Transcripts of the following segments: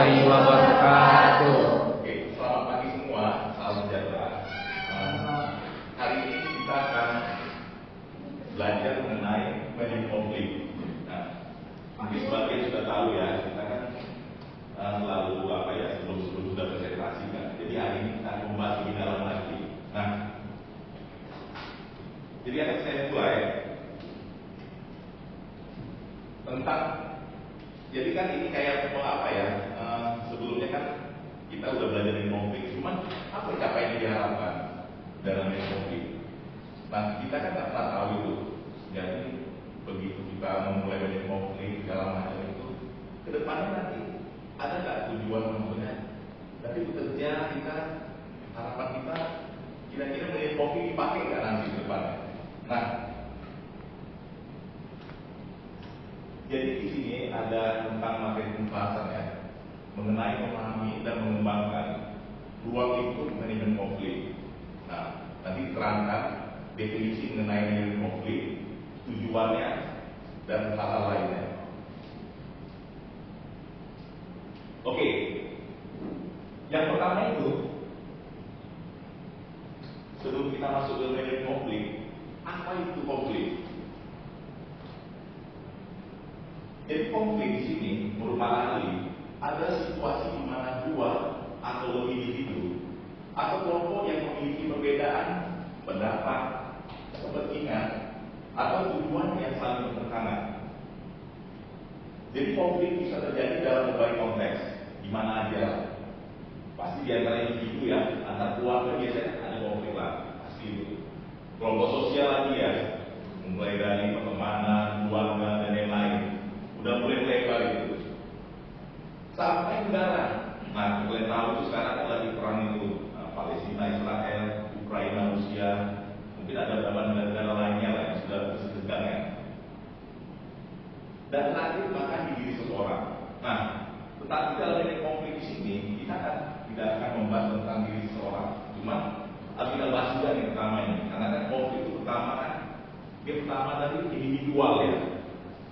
warahmatullahi wabarakatuh. Oke, selamat pagi semua, salam sejahtera. Hari ini kita akan belajar mengenai management konflik. Nah, mungkin sebagian sudah tahu ya, kita kan selalu sebelum sudah presentasi kan. Jadi hari ini kita akan membahas lebih dalam lagi. Nah, jadi akan saya mulai tentang. Jadi kan ini kayak sebelumnya kan kita udah belajar dari konflik, cuman apa capaian yang diharapkan dalam konflik? Nah, kita kan nggak pernah tahu itu. Jadi begitu kita memulai banyak konflik segala macam itu, kedepannya nanti ada nggak tujuan sebenarnya? Tapi bekerja kita, harapan kita kira-kira banyak konflik dipakai nggak nanti ke depannya? Nah, jadi di sini ada tentang materi pembahasan ya, mengenai memahami dan mengembangkan ruang lingkup manajemen konflik. Nah, nanti diterangkan definisi mengenai manajemen konflik, tujuannya, dan hal-hal lainnya. Oke, yang pertama itu, sebelum kita masuk ke manajemen konflik, apa itu konflik? Jadi konflik di sini merupakan ada situasi di mana dua atau lebih individu atau kelompok yang memiliki perbedaan pendapat, kepentingan, atau tujuan yang saling bertentangan. Jadi konflik bisa terjadi dalam berbagai konteks, di mana aja. Pasti di antara individu ya, antar keluarga biasanya ada konflik lah, pasti itu. Kelompok sosial lagi ya, mulai dari pertemanan, keluarga, dan lain-lain. Udah mulai lebar itu sampai negara. Nah, kalian tahu itu sekarang kan lagi perang itu, Palestina, Israel, Ukraina, Rusia. Mungkin ada beberapa negara lainnya lah yang sudah bersedang ya. Dan terakhir bahkan di diri seseorang. Nah, tetapi dalam ini konflik di sini kita kan tidak akan membahas tentang diri seseorang. Cuma harus kita bahas juga nih pertama ini, karena kan konflik itu pertama kan dia pertama dari individual ya.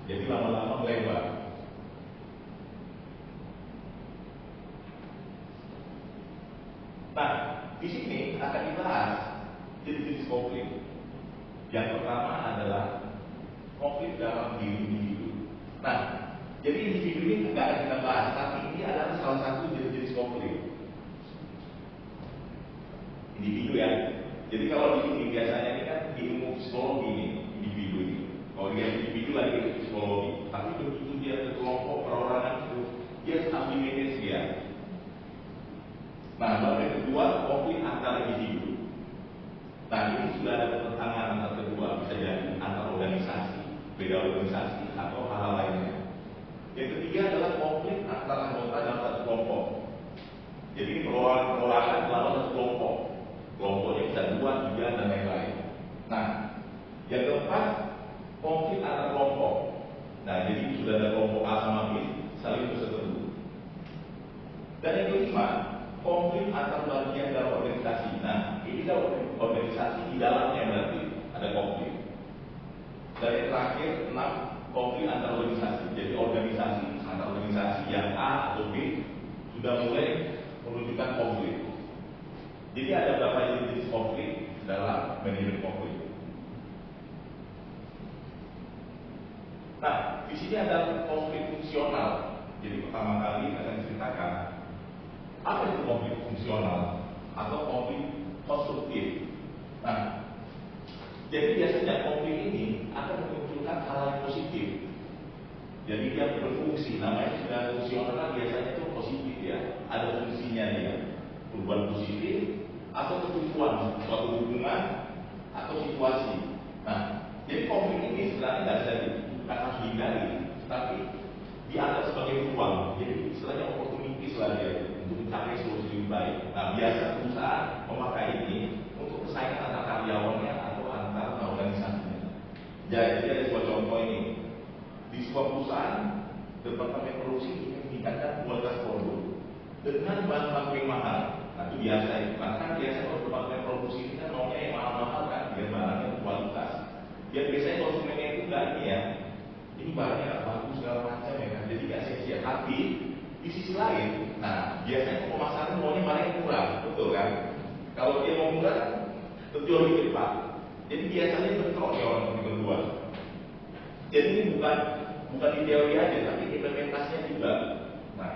Jadi lama-lama melebar. Nah, di sini akan dibahas jenis-jenis konflik. Yang pertama adalah konflik dalam diri individu. Nah, jadi individu ini tidak akan kita bahas, tapi ini adalah salah satu jenis-jenis konflik. Individu ya. Jadi kalau di sini biasanya ini kan di ilmu psikologi ini, individu ini. Kalau dia individu lagi itu psikologi, tapi begitu dia ke kelompok perorangan itu, dia harus di-manage dia. Nah, lalu yang kedua, konflik antar individu. Nah, ini sudah ada pertentangan antar kedua, bisa jadi antar organisasi, beda organisasi, atau hal-hal lainnya. Yang ketiga adalah konflik antar anggota dalam satu kelompok. Jadi perorangan dalam satu kelompok. Kelompoknya bisa 2, 3, dan lain-lain. Nah, yang keempat, konflik antar kelompok. Nah, jadi sudah ada kelompok A sama B saling berseteru. Dan yang kelima, konflik antar bagian dalam organisasi. Nah, ini dalam organisasi di dalamnya berarti ada konflik. Dan yang terakhir, 6, konflik antar organisasi. Jadi organisasi antar organisasi yang A atau B sudah mulai menunjukkan konflik. Jadi ada beberapa jenis konflik dalam manajemen konflik. Nah, di sini ada konflik fungsional. Jadi pertama kali akan diceritakan apa itu konflik fungsional atau konflik konstruktif. Nah, jadi biasanya konflik ini akan memunculkan hal yang positif. Jadi dia berfungsi, namanya sudah fungsional biasanya itu positif ya. Ada fungsinya dia, perubahan positif atau ketujuan suatu hubungan atau situasi. Nah, jadi konflik ini sebenarnya tidak bisa harus dihindari, tapi dianggap sebagai peluang. Jadi istilahnya opportunity dia untuk mencari solusi lebih baik. Nah, biasa perusahaan memakai ini untuk persaingan antar karyawannya atau antar organisasinya. Jadi ada sebuah contoh ini. Di sebuah perusahaan, departemen produksi ingin meningkatkan kualitas produk dengan bahan baku yang mahal. Nah, itu biasa itu. Karena biasanya kalau departemen produksi ini kan maunya yang mahal-mahal kan, biar barangnya kualitas. Biar biasanya konsumennya itu enggak ini ya. Ini barangnya nggak bagus segala macam ya kan, jadi nggak sia-sia. Tapi di sisi lain biasanya pemasaran maunya mana yang murah, betul kan? Kalau dia mau murah, tentu lebih cepat. Jadi biasanya bentrok ya orang yang berdua. Jadi ini bukan di teori aja, tapi implementasinya juga. Nah,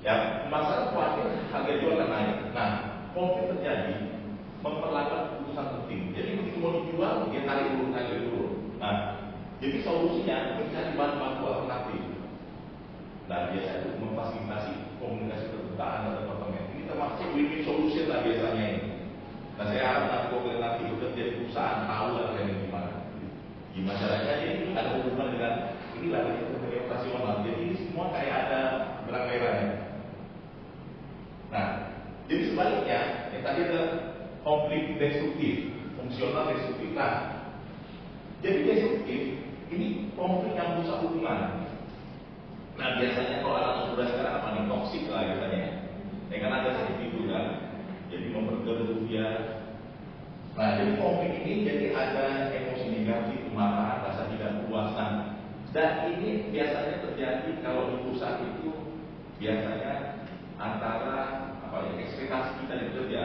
ya pemasaran khawatir harga jual akan naik. Nah, konflik terjadi memperlambat keputusan penting. Jadi begitu mau dijual, dia tarik dulu. Nah, jadi solusinya mencari bahan baku alternatif. Nah, biasanya itu memfasilitasi komunikasi terbuka antar departemen. Ini termasuk win-win solution lah biasanya ini. Nah, saya harap nanti komunikasi bekerja di perusahaan tahu lah kalian gimana. Gimana caranya? Jadi ini ada hubungan dengan inilah ekonomi operasional. Jadi ini semua kayak ada benang merahnya. Nah, jadi sebaliknya, yang tadi ada konflik destruktif, fungsional destruktif. Nah, jadi destruktif ini konflik yang merusak hubungan. Nah, biasanya kalau anak muda sekarang apa nih, toksik lah biasanya. Ya kan ada seperti itu kan. Jadi memperkeruh dia. Nah, jadi konflik ini jadi ada emosi negatif, kemarahan, rasa tidak puasan. Dan ini biasanya terjadi kalau di perusahaan itu biasanya antara ekspektasi kita di bekerja.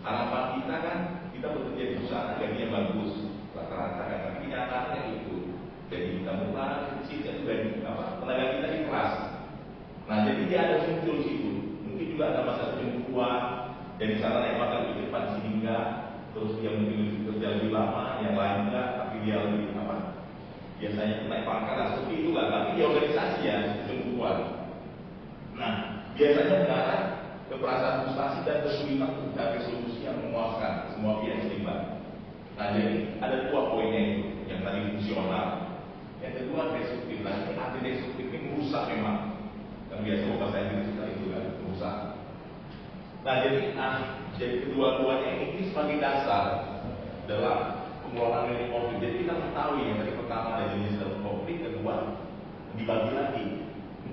Harapan kita kan kita bekerja di perusahaan gajinya bagus, rata-rata kan, tapi kenyataannya itu jadi kita murah, kecil itu gaji tenaga kita di keras. Nah, jadi dia ada muncul situ. Mungkin juga ada masa cemburuan, dari sana naik pangkat lebih cepat, sini enggak. Terus dia mungkin kerja lebih lama, yang lain enggak, tapi dia lebih biasanya naik pangkat lah, seperti itulah. Tapi di organisasi ya cemburuan. Nah, biasanya mengarah ke perasaan frustasi dan kesulitan untuk mencari solusi yang memuaskan semua pihak yang terlibat. Nah, jadi ada dua poinnya itu, yang tadi fungsional, yang kedua destruktif. Nah, ini anti destruktif ini merusak memang. Yang biasa bahasa Inggris kita itu kan merusak. Nah, jadi kedua-duanya ini sebagai dasar dalam pengelolaan dari konflik. Jadi kita mengetahui yang tadi pertama ada jenis dalam konflik, kedua dibagi lagi.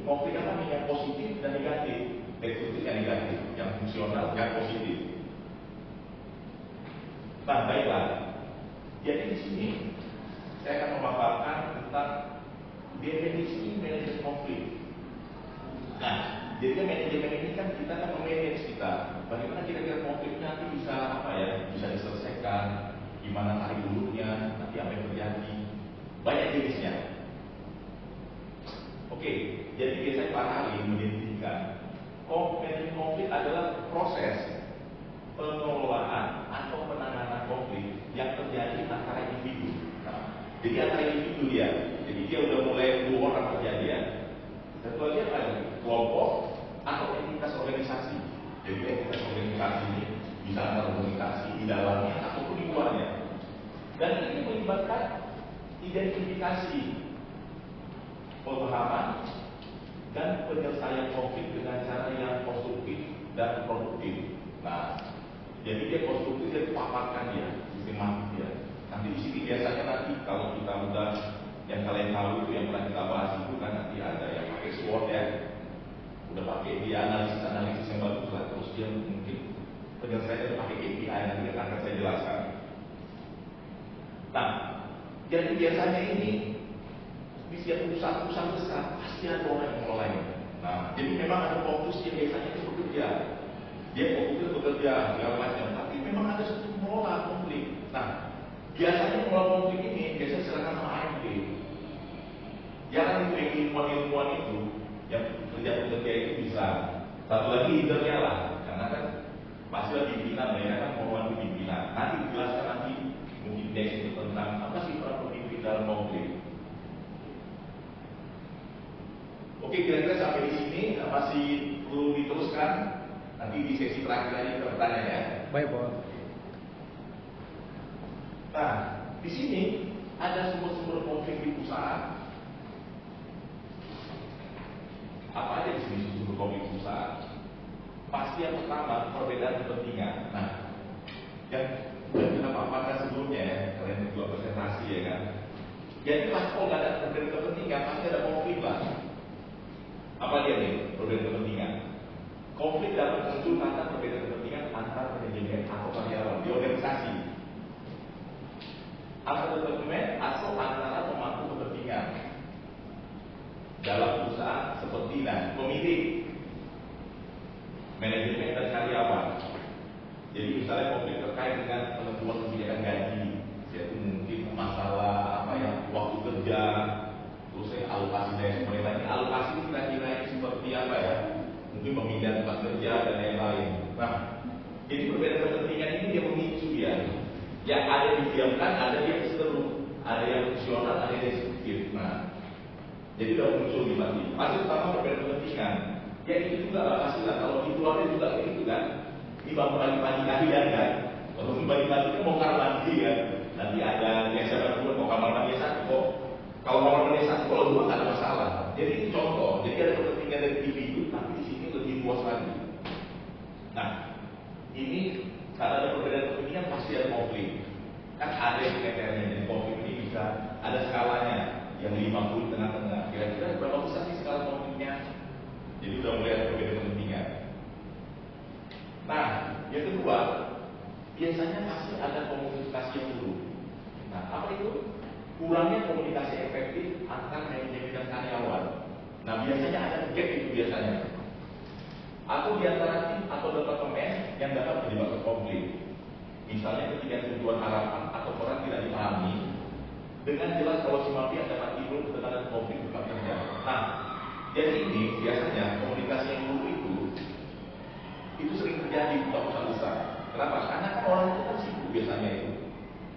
Konflik apa nih? Yang positif dan negatif. Destruktif yang negatif, yang fungsional, yang positif. Nah, baiklah. Jadi di sini saya akan memaparkan tentang definisi manajemen konflik. Nah, jadi manajemen ini kan kita akan memanage kita. Bagaimana kira-kira konflik nanti bisa bisa diselesaikan? Gimana tarik ulurnya? Nanti apa yang terjadi? Banyak jenisnya. Oke, jadi biasanya para ahli mendefinikan manajemen konflik adalah proses pengelolaan atau penanganan konflik yang terjadi antara individu. Nah, jadi antara individu dia, jadi dia udah mulai 2 orang kejadian. Satu lagi apa? Kelompok atau entitas organisasi. Jadi entitas organisasi ini bisa antara organisasi di dalamnya ataupun di luarnya. Dan ini melibatkan identifikasi, pemahaman, dan penyelesaian konflik dengan cara yang konstruktif dan produktif. Nah, jadi dia konstruktif, dia paparkan dia, sistematis dia. Nanti di sini biasanya nanti kalau kita udah yang kalian tahu itu yang pernah kita bahas itu kan nanti ada yang pakai SWOT ya, udah pakai dia analisis yang bagus lah. Terus dia mungkin penyelesaiannya pakai KPI nanti akan saya jelaskan. Nah, jadi biasanya ini di setiap perusahaan besar pasti ada orang yang mengelolanya. Nah, jadi memang ada fokus yang biasanya itu bekerja. Dia fokusnya bekerja segala macam, tapi memang ada satu mengelola konflik. Nah, biasanya mengelola konflik ini biasanya serahkan sama AMD. Jangan itu ilmuwan itu yang kerja itu bisa. Satu lagi leadernya lah, karena kan pastilah pimpinan, mereka kan mau pimpinan. Nanti dijelaskan nanti mungkin next itu tentang apa sih peran pemimpin dalam konflik. Oke, kira-kira sampai di sini masih perlu diteruskan. Nanti di sesi terakhir lagi kita bertanya ya. Baik, Pak. Nah, di sini ada sumber-sumber konflik di perusahaan. Apa aja di sini sumber konflik di perusahaan? Pasti yang pertama perbedaan kepentingan. Nah, yang kita paparkan sebelumnya ya, kalian juga presentasi ya kan. Jadi pas kalau nggak ada perbedaan kepentingan pasti ada konflik lah. Apa dia nih perbedaan kepentingan? Konflik dapat muncul karena perbedaan kepentingan antar manajemen atau karyawan di organisasi, antar departemen atau antara pemangku kepentingan dalam perusahaan seperti pemilik misalnya konflik terkait dengan penentuan kebijakan gaji, yaitu mungkin masalah apa ya, waktu kerja, terus alokasi dari pemerintah. Ini alokasi kira-kira seperti apa ya? Mungkin pemindahan tempat kerja dan lain-lain. Nah, jadi perbedaan kepentingan ini dia memicu ya. Yang ada didiamkan, ada yang seru, ada yang fungsional, ada yang eksekutif. Nah, jadi udah muncul nih pasti. Pasti pertama perbedaan kepentingan. Ya itu juga lah pasti lah. Kalau di keluarga juga kayak gitu kan. Ini bangun pagi-pagi kalian kan. Kalau pagi-pagi kan mau kamar mandi kan. Nanti ada yang saya buat mau kamar mandi satu kok. Kalau kamar mandi satu, kalau dua nggak ada masalah. Jadi ini contoh. Jadi ada kepentingan dari individu, tapi di sini lebih luas lagi. Nah, ini karena ada perbedaan kepentingan pasti ada konflik. Kan ada yang kriteria. Jadi konflik ini bisa ada skalanya. Yang 50 tengah-tengah. Kira-kira berapa besar sih skala konfliknya? Jadi udah mulai ada perbedaan kepentingan. Nah, yang kedua, biasanya pasti ada komunikasi yang buruk. Nah, apa itu? Kurangnya komunikasi efektif antar manajemen dan karyawan. Nah, biasanya ada gap itu biasanya. Atau di antara tim atau departemen yang dapat menyebabkan konflik. Misalnya ketika tujuan harapan atau peran tidak dipahami, dengan jelas kalau semua pihak dapat timbul ketegangan konflik tempat kerja. Nah, jadi ini biasanya komunikasi yang buruk itu sering terjadi di perusahaan besar. Kenapa? Karena kan orang itu kan sibuk biasanya itu.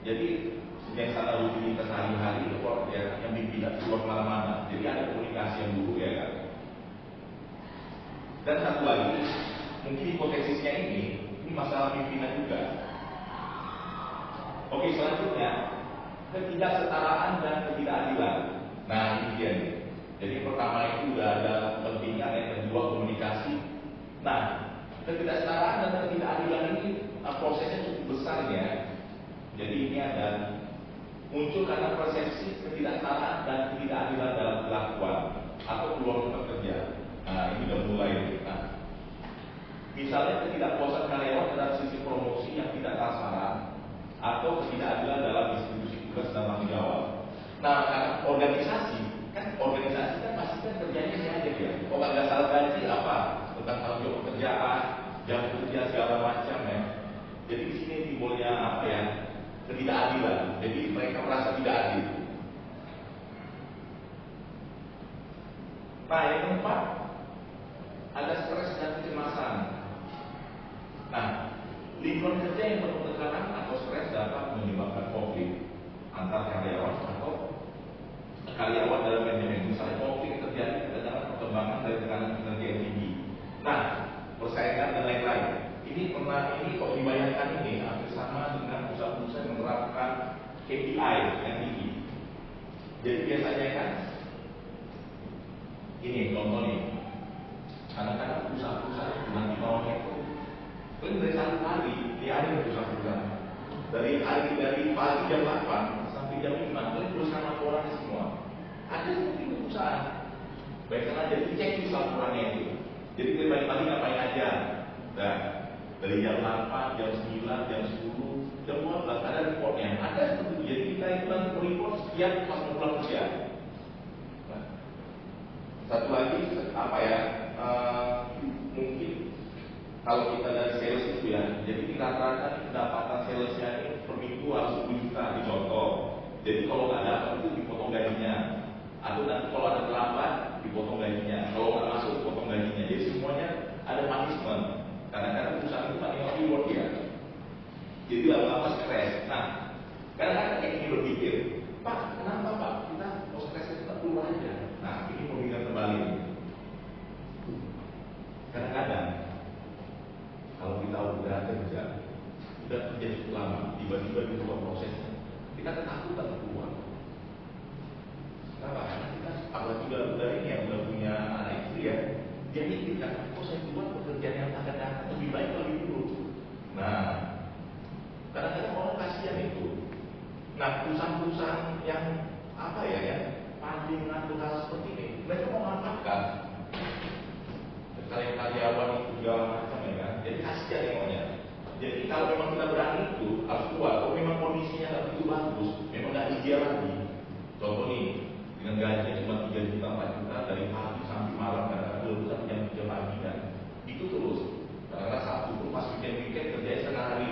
Jadi yang sana rutinitas sehari-hari itu ya, yang tidak keluar kemana-mana. Jadi ada komunikasi yang buruk ya kan. Dan satu lagi, mungkin hipotesisnya ini masalah pimpinan juga. Oke, selanjutnya ketidaksetaraan dan ketidakadilan. Nah ini dia nih. Jadi pertama itu udah ada kepentingan, yang kedua komunikasi. Nah ketidaksetaraan dan ketidakadilan ini prosesnya cukup besar ya. Jadi ini ada muncul karena persepsi ketidaksetaraan dan ketidakadilan dalam perlakuan atau peluang pekerja. Nah ini udah mulai. Nah, misalnya ketidakpuasan karyawan terhadap sistem promosi yang tidak transparan atau ketidakadilan dalam distribusi tugas dan tanggung jawab. Nah, organisasi kan pasti kan kerjanya ini aja ya. Kalau nggak salah gaji apa tentang tanggung jawab pekerjaan, jam kerja segala macam ya. Jadi di sini timbulnya apa ya, ketidakadilan. Jadi mereka merasa tidak adil. Nah, yang keempat ada stres dan kecemasan. Nah, lingkungan kerja yang penuh tekanan atau stres dapat menyebabkan konflik antar karyawan atau karyawan dalam manajemen. Misalnya konflik yang terjadi dalam perkembangan dari tekanan kinerja yang tinggi. Nah, persaingan dan lain-lain. Ini kok dibayangkan ini hampir sama dengan perusahaan-perusahaan yang menerapkan KPI yang tinggi. Jadi biasanya kan ini contoh nih, kadang-kadang perusahaan-perusahaan nanti maunya itu dari satu hari, dia ada perusahaan-perusahaan dari pagi jam 8 sampai jam 5, itu perusahaan laporannya semua. Ada seperti perusahaan. Baikkan aja, dicek di laporannya itu. Jadi dari pagi-pagi ngapain aja. Nah, dari jam 8, jam 9, jam 10, jam 12 ada reportnya. Ada seperti itu. Jadi kita itu nanti report setiap pas mau pulang kerja. Nah, satu lagi apa ya? Mungkin kalau kita dari sales itu ya, jadi rata-rata pendapatan salesnya ini per minggu harus 10 juta dicontoh. Jadi kalau nggak dapat itu dipotong gajinya, atau nanti kalau ada terlambat dipotong gajinya, kalau nggak masuk dipotong gajinya. Jadi semuanya ada punishment. Kadang-kadang perusahaan itu paling reward ya. Jadi lama-lama stres. Nah, kadang-kadang kayak gini berpikir, Pak, kenapa Pak kita mau stres kita keluar aja? Nah, ini pemikiran terbalik. Kadang-kadang kalau kita udah kerja cukup lama, tiba-tiba di luar prosesnya, kita ketakutan keluar. Kenapa? Karena kita apalagi udah ini ya, udah punya anak istri ya, dia mikir kan, kok saya keluar pekerjaan yang akan datang lebih baik lebih dulu. Nah, kadang-kadang orang kasihan itu. Nah, perusahaan-perusahaan yang apa ya, yang pandai mengatur hal seperti ini, mereka mau manfaatkan karyawan itu segala macam ya kan. Jadi kasihan emangnya. Jadi kalau memang kita berani itu harus keluar. Kalau memang kondisinya nggak begitu bagus, memang nggak ideal lagi. Contoh nih, dengan gajinya cuma 3 juta, 4 juta dari pagi sampai malam, kadang-kadang 2 jam kerja pagi kan. Itu terus. Karena Sabtu pun pas weekend kerjanya setengah hari.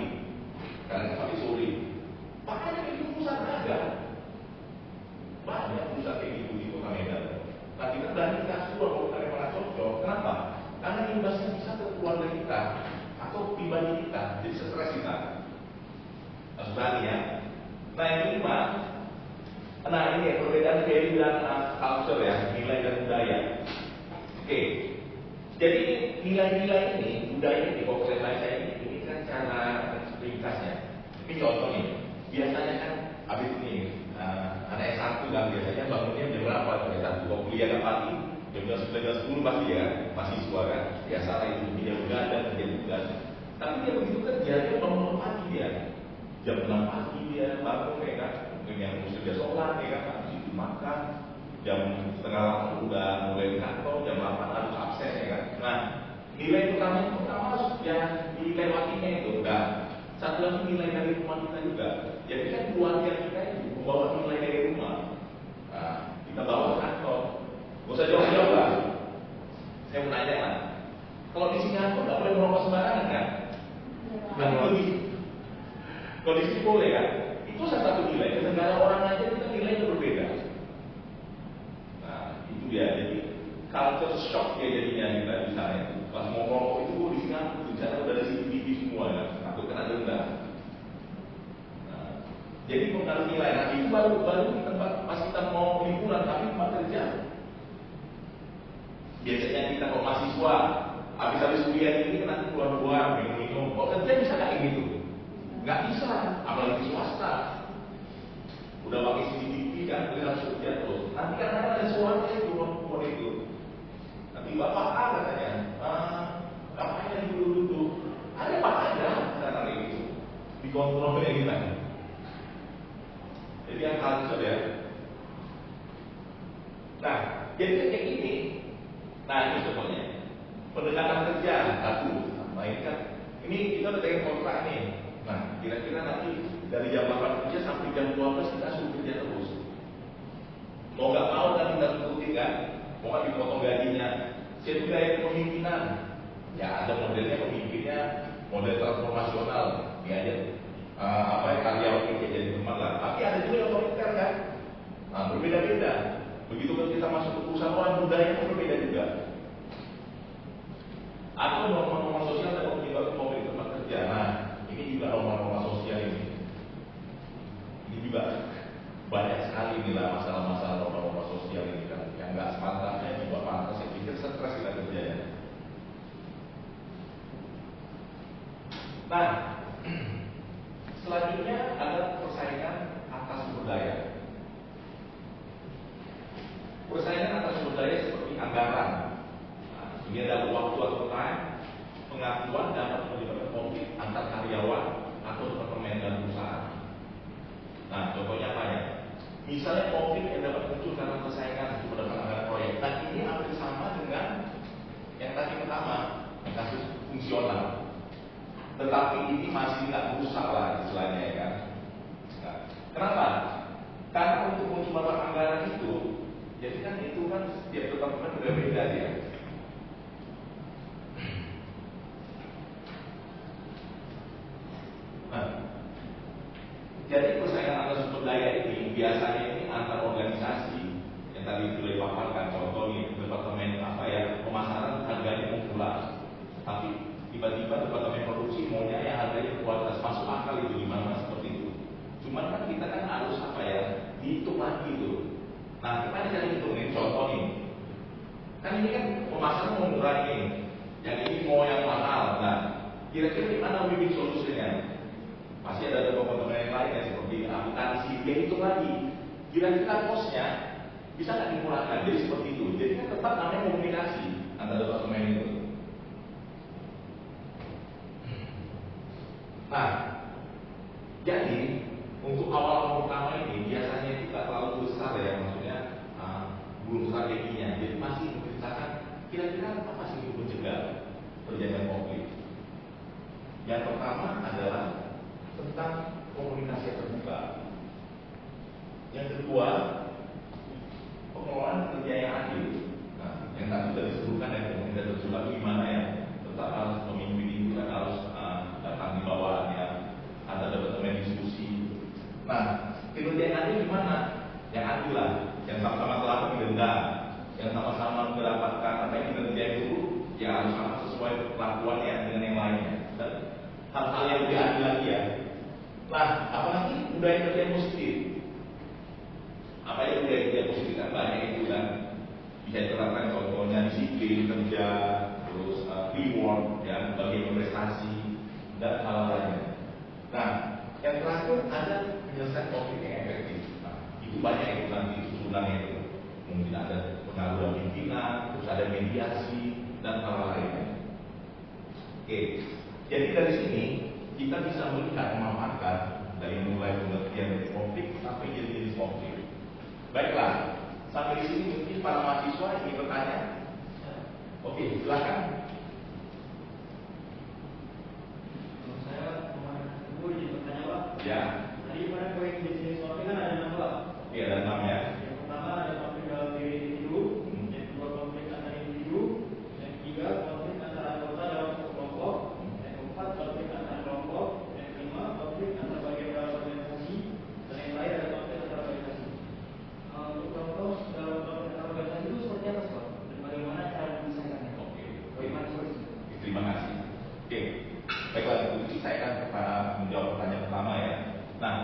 Nah, ini ya, perbedaan value dan culture ya, nilai dan budaya. Oke. Jadi nilai-nilai ini, budaya ini, kalau saya baca ini kan cara ringkasnya. Ini contohnya, biasanya kan habis ini anak S1 kan biasanya bangunnya jam berapa tuh S1? Kalau kuliah kan pagi, jam 9:10 pasti ya, mahasiswa kan. Biasa lah itu dia begadang, kerja tugas. Tapi dia begitu kerja, dia bangun pagi dia. Jam 6 pagi dia bangun ya kan. Mungkin yang mesti dia sholat ya kan, habis itu makan. Jam setengah 8 udah mulai di kantor, jam 8 harus absen ya kan. Nah, nilai pertama harus ya dilewatinya itu. Nah, satu lagi nilai dari rumah kita juga. Jadi kan keluarga kita itu membawa nilai dari rumah. Nah, kita bawa ke kantor. Gak usah jauh-jauh lah. Saya mau nanya lah. Kalau di Singapura nggak boleh merokok sembarangan kan? Kalau di sini boleh kan? Itu salah satu nilai. Di negara orang aja kita nilainya berbeda. Nah, itu dia. Jadi culture shock ya jadinya kita di sana itu. Pas mau merokok itu di Singapura bicara udah ada CCTV semua ya. Takut kena denda. Nah, jadi pengaruh nilai. Nah, itu baru di tempat pas kita mau liburan tapi tempat kerja. Biasanya kita kalau mahasiswa habis kuliah ini nanti keluar minum. Kok kerja bisa kayak gitu? Nggak bisa, apalagi swasta. Udah pakai CCTV kan, kita harus kerja terus. Nanti kan ada suaranya itu perempuan itu. Nanti bapak katanya, bapaknya dulu. Ada apa aja kata itu. Dikontrol kayak gimana? Jadi yang harus ya. Nah, jadi kayak gini. Nah, ini contohnya. Pendekatan kerja satu. Nah, ini kita udah pengen kontrak nih. Nah, kira-kira nanti dari jam 8 kerja sampai jam 12 kita suruh kerja terus. Mau nggak mau kan kita turutin kan? Mau nggak dipotong gajinya? Saya juga yang kepemimpinan. Ya ada modelnya pemimpinnya model transformasional. Ini aja. Karyawan ini jadi teman lah. Tapi ada juga yang otoriter kan? Nah, berbeda-beda. Begitu kan kita masuk ke perusahaan orang budaya itu berbeda juga. Atau norma-norma sosial dan penyebab di tempat kerja. Nah, ini juga norma-norma sosial ini. Ini juga banyak sekali nih masalah-masalah norma-norma sosial ini kan. Yang nggak sepantasnya juga pantas. Saya pikir stres kita kerjanya. Nah, selanjutnya ada persaingan atas sumber daya. Persaingan atas sumber daya seperti anggaran. Ini ada waktu atau time, pengakuan dapat menyebabkan konflik antar karyawan atau departemen dan perusahaan. Nah, contohnya apa ya? Misalnya konflik yang dapat muncul karena persaingan untuk mendapatkan anggaran proyek. Dan ini hampir sama dengan yang tadi pertama, yang kasus fungsional. Tetapi ini masih nggak rusak lah istilahnya ya kan? Nah, kenapa? Karena untuk mendapatkan anggaran itu, jadi kan itu kan setiap departemen berbeda ya. Nah, jadi persaingan antar sumber daya ini biasanya ini antar organisasi yang tadi sudah dipaparkan. Contoh nih departemen pemasaran harganya murah, tapi tiba-tiba departemen produksi maunya yang harganya kualitas masuk akal itu gimana seperti itu. Cuman kan kita kan harus dihitung lagi itu. Nah, kita cari hitungin contoh nih. Kan ini kan pemasaran mau murah ini, yang ini mau yang mahal. Nah, kira-kira gimana bikin solusinya? Masih ada beberapa yang lain ya, seperti akuntansi, dia hitung lagi. Kira-kira kosnya bisa nggak dimurahkan? Jadi seperti itu. Jadi kan tetap namanya komunikasi antara departemen itu. Nah, jadi untuk awal pertama ini biasanya itu nggak terlalu besar ya, maksudnya belum strateginya. Jadi masih menceritakan kira-kira apa sih untuk mencegah terjadinya konflik. Yang pertama adalah tentang komunikasi terbuka. Yang kedua, pengelolaan kerja yang adil. Nah, yang tadi sudah disebutkan ya, komunikasi terbuka gimana ya? Tetap harus pemimpin itu kan harus datang di bawahnya, ada departemen diskusi. Nah, kinerja yang adil gimana? Yang adil lah, yang sama-sama telah didenda, yang sama-sama mendapatkan apa yang kinerja itu ya harus sama sesuai perlakuannya dengan yang lainnya. Dan hal-hal yang lebih adil lagi ya. Nah, apalagi budaya kerja yang positif. Apa bisa diterapkan contohnya disiplin kerja, terus reward, ya, bagi prestasi dan hal lainnya. Nah, yang terakhir ada penyelesaian konflik yang efektif. Nah, itu banyak itu nanti susunannya itu. Mungkin ada pengaduan pimpinan, terus ada mediasi dan hal lainnya. Oke, jadi dari sini kita bisa melihat memanfaatkan dari mulai pengertian dari konflik sampai jenis konflik. Baiklah, sampai di sini mungkin para mahasiswa ingin bertanya. Oke, silakan. Saya ingin bertanya, Pak. Ya. Tadi pada poin jenis konflik kan ada 6, Pak. Iya, ada 6 ya. Yang pertama ada konflik dalam diri individu, yang kedua konflik antar individu, yang ketiga konflik antar anggota dalam satu kelompok, yang keempat konflik antar kelompok, yang kelima konflik antar bagian dalam organisasi, dan yang terakhir ada konflik antar organisasi. Untuk contoh dalam konflik antar organisasi itu seperti apa, Pak? Dan bagaimana cara menyelesaikannya? Oke. Bagaimana solusinya? Terima kasih. Oke. Baiklah, itu saya akan menjawab pertanyaan pertama ya. Nah,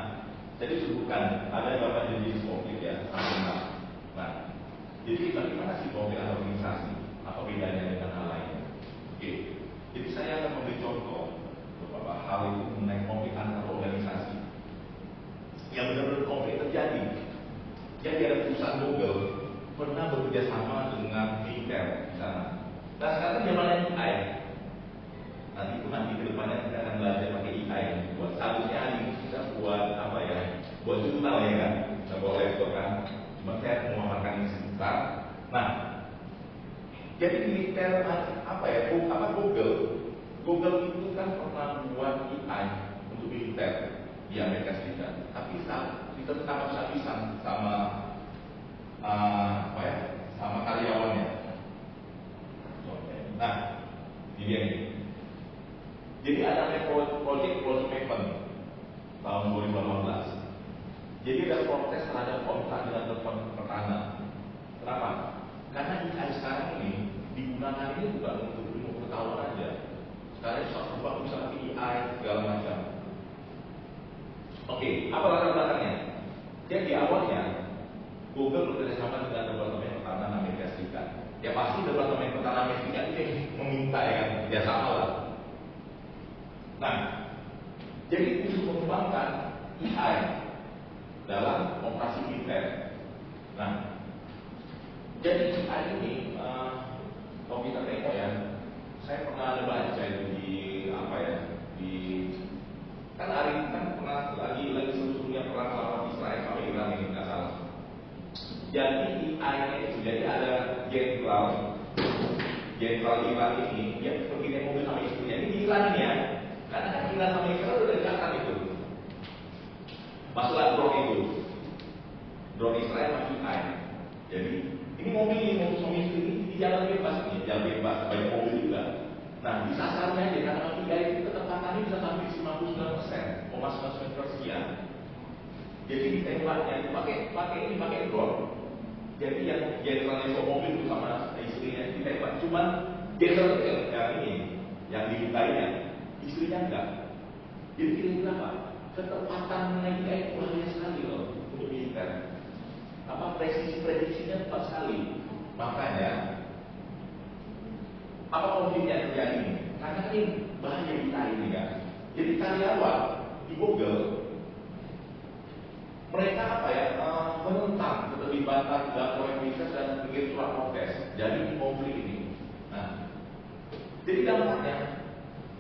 jadi sebutkan ada beberapa jenis konflik ya, sampai 6. Nah, jadi bagaimana sih konflik antar organisasi? Apa bedanya dengan hal lainnya? Oke. Jadi saya akan memberi contoh beberapa hal itu mengenai konflik antar organisasi yang benar-benar konflik terjadi. Jadi ada perusahaan Google pernah bekerja sama dengan militer di sana. Nah, sekarang zamannya AI. Nanti ke depannya kita akan belajar pakai AI buat seharusnya hari kita buat apa ya, buat jurnal ya kan, kita buat laptop kan. Cuma saya mau memaparkan ini sebentar. Nah, jadi militer apa ya, Google itu kan pernah buat AI untuk militer di Amerika Serikat, tapi kita sangat habis-habisan sama apa ya, sama karyawannya. Nah, ini dia nih. Jadi ada project Close Maven tahun 2018. Jadi ada protes terhadap kontrak dengan telepon pertahanan. Kenapa? Karena AI sekarang ini digunakan ini bukan untuk ilmu pengetahuan aja. Sekarang bisa pakai AI segala macam. Oke, apa latar belakangnya? Jadi awalnya Google bekerjasama dengan Departemen Pertahanan Amerika Serikat. Ya pasti Departemen Pertahanan Amerika Serikat itu meminta ya kan, ya sama lah. Nah, jadi untuk mengembangkan AI dalam operasi militer. Nah, jadi AI ini, kalau kita tengok ya, saya pernah ada baca itu di apa ya, di kan hari ini kan pernah lagi seluruhnya perang lawan Israel sama Iran ini nggak salah. Jadi AI itu jadi ada jenderal Iran ini, dia pergi mobil sama istrinya ini di Iran ini ya. Karena kan Iran sama Israel udah dekatan itu. Masalah drone Israel masih AI. Jadi ini mobil suami istri ini di jalan bebas nih, jalan bebas, banyak mobil juga. Nah, di sasarnya aja karena AI itu ketepatannya bisa sampai 99%, 0,9 sekian. Jadi ditembaknya itu pakai drone. Jadi yang jenderal yang mobil itu sama istrinya ditembak. Cuman jenderal itu yang ini, yang dilukainya. Istrinya enggak. Jadi kira-kira apa? Ketepatan mengenai itu bahaya sekali loh untuk militer. Apa prediksinya tepat sekali. Makanya apa konfliknya terjadi? Karena ini bahaya kita ini kan. Jadi karyawan di Google mereka apa ya, menentang keterlibatan dalam proyek militer dan mengirim surat protes. Jadi konflik ini. Nah, jadi dampaknya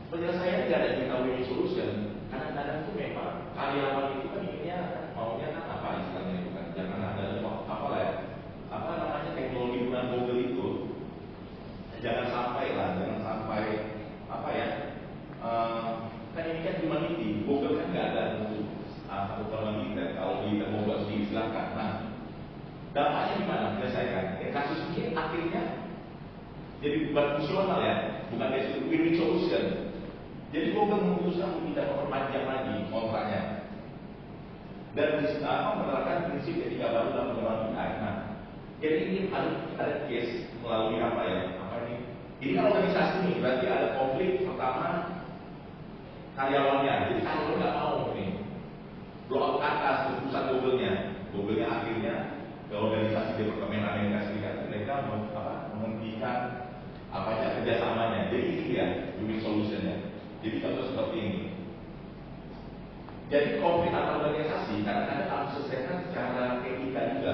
penyelesaian tidak ada kita win solution. Kadang-kadang itu memang karyawan itu kan inginnya maunya kan apa istilahnya itu kan, jangan ada apa lah ya, apa namanya teknologi dengan Google itu jangan sampai apa ya, kan ini kan cuma ini Google kan nggak ada untuk untuk militer. Kalau militer mau buat sendiri silakan. Nah, dampaknya gimana menyelesaikan? Ya, kasus ini akhirnya jadi bukan fungsional ya, bukan win-win solution. Jadi Google memutuskan untuk tidak memperpanjang lagi kontraknya dan menerapkan prinsip etika baru dalam pengembangan AI. Nah, jadi ini ada case melalui apa ya? Apa ini? Ini kan organisasi nih, berarti ada konflik pertama karyawannya. Jadi karyawan nggak mau nih blow up ke atas perusahaan Google-nya akhirnya ke organisasi Departemen Amerika Serikat, mereka Jadi contoh seperti ini. Jadi konflik antar organisasi kadang-kadang harus diselesaikan secara etika juga.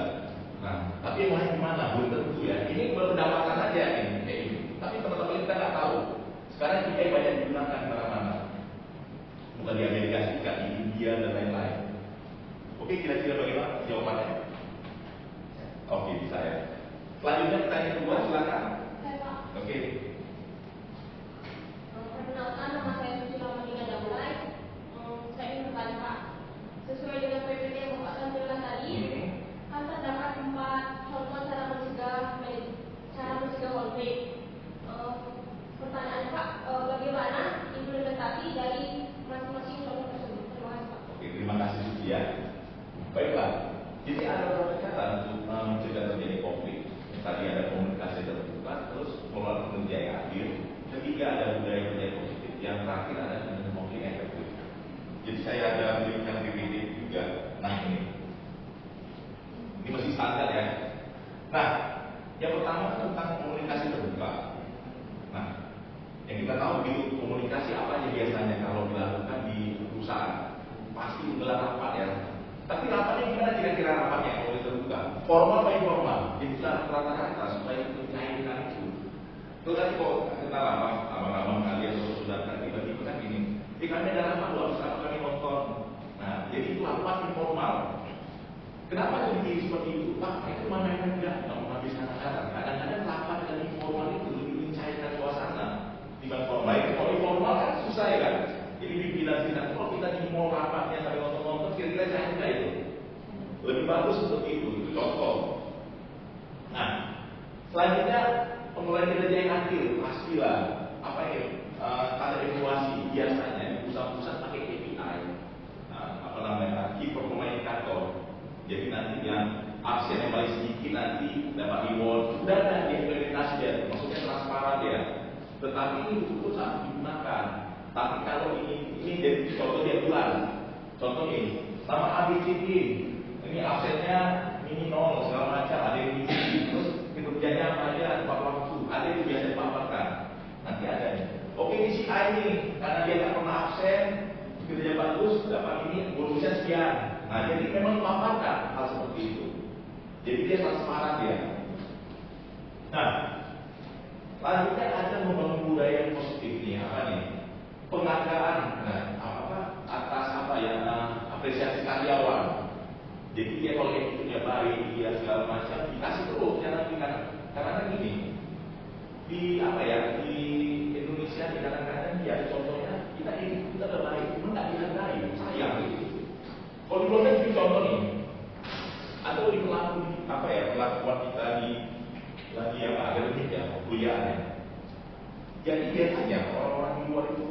Nah, tapi mau gimana? Belum tentu ya. Ini berdasarkan aja ini kayak ini. Tapi teman-teman kita nggak tahu. Sekarang AI banyak digunakan di mana-mana. Bukan di Amerika Serikat, di India dan lain-lain. Oke, kira-kira bagaimana jawabannya? Oke, bisa ya. Selanjutnya pertanyaan kedua, silakan. Saya Pak. Oke. Perkenalkan, nama saya Susila Madina Damulai. Saya ingin bertanya Pak, sesuai dengan PPT yang Bapak tampilkan tadi, kan terdapat 4 contoh cara mencegah konflik. Pertanyaan Pak, bagaimana implementasi dari masing-masing contoh tersebut? Terima kasih Pak. Oke, terima kasih Suci ya. Baiklah, jadi ada beberapa cara untuk mencegah terjadi konflik. Tadi ada komunikasi terbuka, terus pengelolaan kerja yang adil. Ketiga ada budaya kerja positif. Yang terakhir ada manajemen konflik yang efektif. Jadi saya ada berikan PPT juga. Nah ini masih standar ya. Nah, yang pertama tentang komunikasi terbuka. Nah, yang kita tahu begitu komunikasi apa aja biasanya kalau dilakukan di perusahaan pasti menggelar rapat ya. Tapi rapatnya gimana kira-kira rapatnya kalau terbuka? Formal atau informal? Jadi rata-rata supaya mencairkan itu. Itu tadi kok kenal abang-abang kalian atau saudara tiba-tiba kan gini. Kami ada rapat luar biasa kami nonton. Nah, jadi itu rapat informal. Kenapa jadi seperti itu? Pak, itu mana yang enggak menghabiskan anggaran. Kadang-kadang rapat dengan informal itu lebih mencairkan suasana dibanding formal. Kalau informal kan susah ya kan? Jadi pimpinan kita kalau kita di mall rapatnya sampai nonton-nonton kira-kira cair enggak itu? Lebih bagus seperti itu contoh. Nah, selanjutnya pengelolaan kinerja yang adil pastilah apa ya? Ada evaluasi biasanya perusahaan-perusahaan pakai KPI, apa namanya, key performance indicator. Jadi nanti yang absen yang paling sedikit nanti dapat reward. Sudah ada diimplementasi ya, maksudnya transparan ya. Tetapi ini betul-betul sangat digunakan. Tapi kalau ini jadi contoh dia bulan. Contoh ini, nama ABCD, ini absennya ini 0 segala macam, ada yang ini, terus kinerjanya apa aja, tepat waktu, ada yang biasa dipaparkan. Nanti ada ini. Oke, di si A ini karena dia tak pernah absen, kinerja bagus, dapat ini bonusnya sekian. Nah, jadi memang dipaparkan hal seperti itu. Jadi dia transparan dia. Nah, selanjutnya ada membangun budaya yang positif nih, apa nih? Penghargaan, nah, atas apa ya, apresiasi karyawan. Jadi dia kalau itu baik, dia segala macam dikasih terus, jangan dikasih. Karena kan gini, di apa ya, di Indonesia di kadang-kadang dia ada contohnya kita udah baik, cuma nggak dihargai, sayang gitu. Kalau di proses itu contoh nih, atau di perlakuan kita di lagi apa akademik ya, kuliahnya. Jadi biasanya orang-orang di luar itu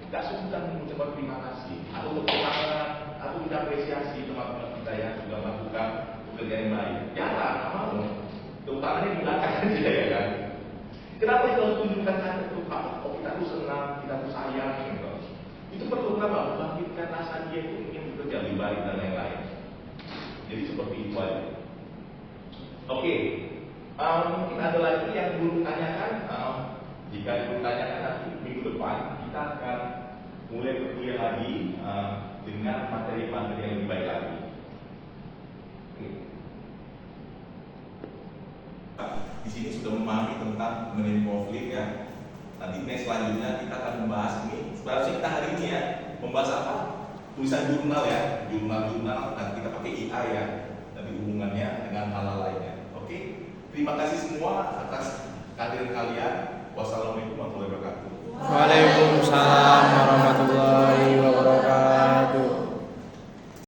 nggak suka mengucapkan terima kasih atau bersemangat atau kita apresiasi teman-teman kita yang sudah melakukan pekerjaan yang baik. Jarang, nggak mau. Terutamanya di belakang aja ya kan. Kenapa itu harus tunjukkan satu itu Pak? Oh kita tuh senang, kita tuh sayang gitu. Itu perlu apa? Membangkitkan rasa dia itu ingin bekerja lebih baik dan lain-lain. Jadi seperti itu aja. Oke, mungkin ada lagi yang belum tanyakan. Jika belum tanyakan nanti minggu depan kita akan mulai berkuliah lagi dengan materi-materi yang lebih baik lagi. Di sini sudah memahami tentang manajemen konflik ya. Nanti next selanjutnya kita akan membahas ini. Sebenarnya kita hari ini ya membahas apa? Tulisan jurnal ya, jurnal dan kita pakai IA ya. Tapi hubungannya dengan hal lainnya. Oke, terima kasih semua atas kehadiran kalian. Wassalamualaikum warahmatullahi wabarakatuh. Waalaikumsalam warahmatullahi